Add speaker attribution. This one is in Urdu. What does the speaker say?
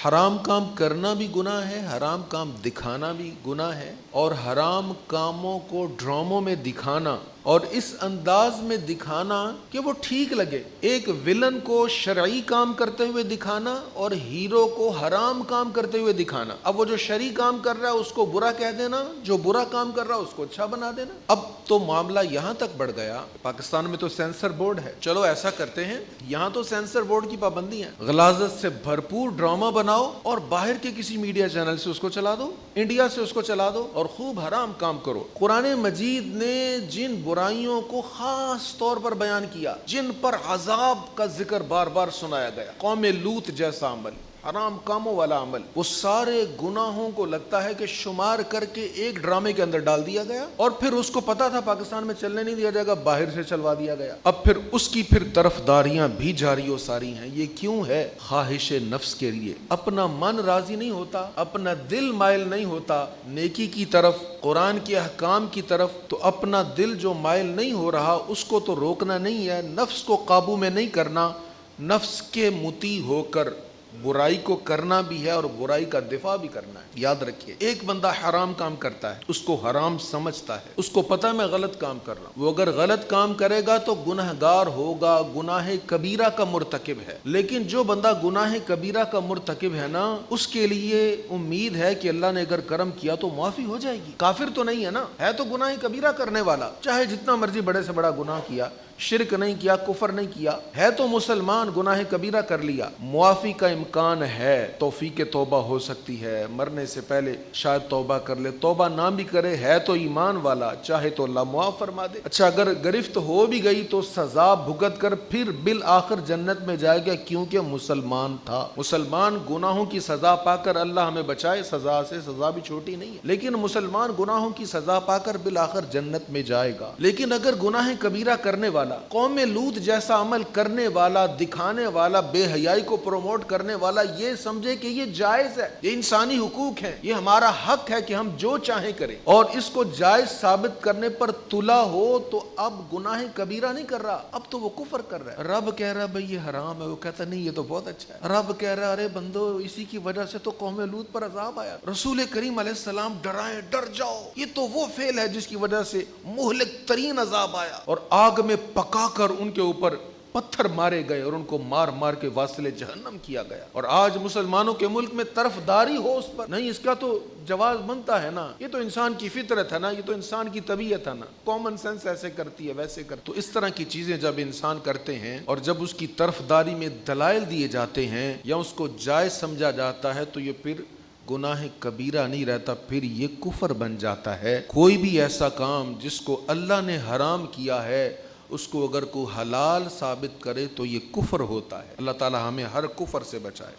Speaker 1: حرام کام کرنا بھی گناہ ہے، حرام کام دکھانا بھی گناہ ہے، اور حرام کاموں کو ڈراموں میں دکھانا اور اس انداز میں دکھانا کہ وہ ٹھیک لگے، ایک ویلن کو شرعی کام کرتے ہوئے دکھانا اور ہیرو کو حرام کام کرتے ہوئے دکھانا۔ اب وہ جو شرعی کام کر رہا ہے اس کو برا کہہ دینا، جو برا کام کر رہا ہے اس کو اچھا بنا دینا۔ اب تو معاملہ یہاں تک بڑھ گیا، پاکستان میں تو سینسر بورڈ ہے، چلو ایسا کرتے ہیں، یہاں تو سینسر بورڈ کی پابندی ہے، غلاظت سے بھرپور ڈرامہ بناؤ اور باہر کے کسی میڈیا چینل سے اس کو چلا دو، انڈیا سے اس کو چلا دو اور خوب حرام کام کرو۔ قرآن مجید نے جن برائیوں کو خاص طور پر بیان کیا، جن پر عذاب کا ذکر بار بار سنایا گیا، قوم لوط جیسا عمل، حرام کاموں والا عمل، وہ سارے گناہوں کو لگتا ہے کہ شمار کر کے ایک ڈرامے کے اندر ڈال دیا گیا، اور پھر اس کو پتا تھا پاکستان میں چلنے نہیں دیا جائے گا، باہر سے چلوا دیا گیا۔ اب پھر اس کی طرفداریاں بھی جاری و ساری ہیں۔ یہ کیوں ہے؟ خواہش نفس کے لیے۔ اپنا من راضی نہیں ہوتا، اپنا دل مائل نہیں ہوتا نیکی کی طرف، قرآن کے احکام کی طرف، تو اپنا دل جو مائل نہیں ہو رہا اس کو تو روکنا نہیں ہے، نفس کو قابو میں نہیں کرنا، نفس کے مطیع ہو کر برائی کو کرنا بھی ہے اور برائی کا دفاع بھی کرنا ہے۔ یاد رکھیے، ایک بندہ حرام کام کرتا ہے، اس کو حرام سمجھتا ہے، اس کو پتہ ہے میں غلط کام کر رہا ہوں، وہ اگر غلط کام کرے گا تو گنہگار ہوگا، گناہ کبیرہ کا مرتکب ہے۔ لیکن جو بندہ گناہ کبیرہ کا مرتکب ہے نا، اس کے لیے امید ہے کہ اللہ نے اگر کرم کیا تو معافی ہو جائے گی۔ کافر تو نہیں ہے نا، ہے تو گناہ کبیرہ کرنے والا، چاہے جتنا مرضی بڑے سے بڑا گناہ کیا، شرک نہیں کیا، کفر نہیں کیا، ہے تو مسلمان، گناہ کبیرہ کر لیا، معافی کا امکان ہے، توفیق توبہ ہو سکتی ہے، مرنے سے پہلے شاید توبہ کر لے، توبہ نہ بھی کرے، ہے تو ایمان والا، چاہے تو اللہ معاف فرما دے۔ اچھا، اگر گرفت ہو بھی گئی تو سزا بھگت کر پھر بالآخر جنت میں جائے گا، کیونکہ مسلمان تھا۔ مسلمان گناہوں کی سزا پا کر، اللہ ہمیں بچائے سزا سے، سزا بھی چھوٹی نہیں ہے، لیکن مسلمان گناہوں کی سزا پا کر بالآخر جنت میں جائے گا۔ لیکن اگر گناہ کبیرہ کرنے والا، قوم لوط جیسا عمل کرنے والا، دکھانے والا، بے حیائی کو پروموٹ کرنے والا یہ سمجھے کہ یہ جائز ہے، یہ انسانی حقوق ہے، یہ ہمارا حق ہے کہ ہم جو چاہیں کریں، اور اس کو جائز ثابت کرنے پر تلا ہو تو اب گناہ کبیرہ نہیں کر رہا، اب تو وہ کفر کر رہا ہے۔ رب کہہ رہا ہے بھئی یہ حرام ہے، وہ کہتا نہیں یہ تو بہت اچھا ہے۔ رب کہہ رہا ہے ارے بندو، اسی کی وجہ سے تو قوم لوط پر عذاب آیا، رسول کریم علیہ السلام ڈرائیں، ڈر جاؤ، یہ تو وہ فعل ہے جس کی وجہ سے مہلک ترین عذاب آیا، اور آگ میں پکا کر ان کے اوپر پتھر مارے گئے اور ان کو مار مار کے واصل جہنم کیا گیا۔ اور آج مسلمانوں کے ملک میں طرفداری ہو اس پر نہیں، اس کا تو جواز بنتا ہے نا، یہ تو انسان کی فطرت ہے نا، یہ تو انسان کی طبیعت ہے نا، کامن سینس ایسے کرتی ہے، ویسے کر، تو اس طرح کی چیزیں جب انسان کرتے ہیں اور جب اس کی طرفداری میں دلائل دیے جاتے ہیں یا اس کو جائز سمجھا جاتا ہے تو یہ پھر گناہ کبیرہ نہیں رہتا، پھر یہ کفر بن جاتا ہے۔ کوئی بھی ایسا کام جس کو اللہ نے حرام کیا ہے، اس کو اگر کوئی حلال ثابت کرے تو یہ کفر ہوتا ہے۔ اللہ تعالی ہمیں ہر کفر سے بچائے۔